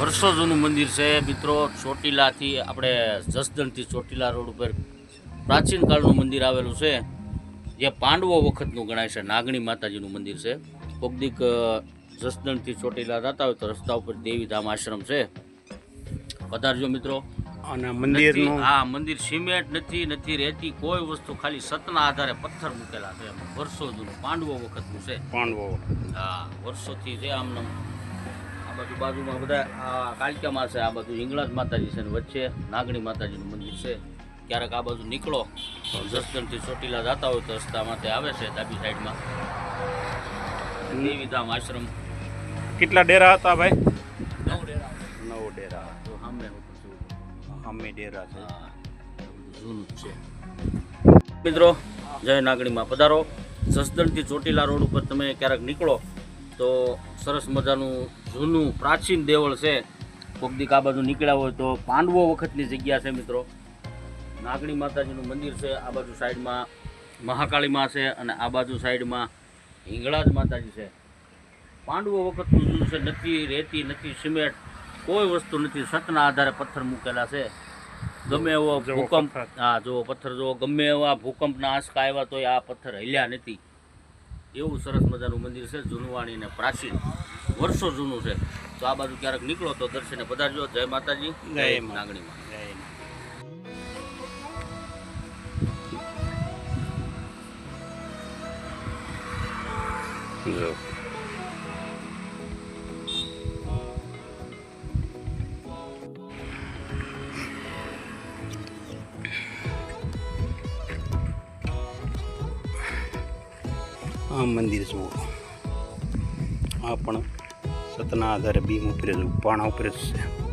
વર્ષો જૂનું મંદિર છે મિત્રો. ચોટીલાથી આપણે જસદણથી ચોટીલા રોડ ઉપર પ્રાચીન કાળનું મંદિર આવેલું છે, જે પાંડવો વખતનું ગણાય છે. નાગણી માતાજીનું મંદિર છે. કોકદીક જસદણથી ચોટીલા જતા હોય તો રસ્તા ઉપર દેવીધામ આશ્રમ છે, પધારજો મિત્રો. અને મંદિરનું મંદિર સિમેન્ટ નથી રહેતી કોઈ વસ્તુ, ખાલી સતના આધારે પથ્થર મૂકેલા છે. વર્ષો જૂનું પાંડવો વખતનું છે. પાંડવો વર્ષોથી છે. આમ આ બાજુમાં બધા આ કાલિકામાં છે, આ બાજુ હિંગળાજ માતાજી છે, વચ્ચે નાગણી માતાજીનું મંદિર છે. ક્યારેક આ બાજુ નીકળો જસદણથી ચોટીલા જતા હોય તો રસ્તામાં તે આવે છે ડાબી સાઈડમાં દેવીધામ આશ્રમ. કેટલા ડેરા હતા ભાઈ? 9 ડેરા. 9 ડેરા. તો સામે ડેરા છે. જૂનું છે મિત્રો. જય નાગણીમાં પધારો. જસદણથી ચોટીલા રોડ ઉપર તમે ક્યારેક નીકળો તો સરસ મજાનું જૂનું પ્રાચીન દેવળ છે. કોકદીક આ બાજુ નીકળ્યા હોય તો પાંડવો વખતની જગ્યા છે મિત્રો. નાગણી માતાજીનું મંદિર છે. આ બાજુ સાઈડમાં મહાકાળીમાં છે અને આ બાજુ સાઈડમાં હિંગળાજ માતાજી છે. પાંડવો વખતનું જૂનું છે. નથી રેતી, નથી સિમેન્ટ, કોઈ વસ્તુ નથી. સતના આધારે પથ્થર મૂકેલા છે. ગમે એવો ભૂકંપ, જો પથ્થર જો ગમે એવા ભૂકંપના આંચકા આવ્યા તો આ પથ્થર હલ્યા નથી. એવું સરસ મજાનું મંદિર છે, જૂનવાણી ને પ્રાચીન, વર્ષો જૂનું છે. તો આ બાજુ ક્યારેક નીકળો તો દર્શને પધારજો. જય માતાજી, જય નાગણીમાં. આ મંદિર જુઓ. આ પણ સતના આધારે બીમ ઉપર જ પાણા ઉપર જ છે.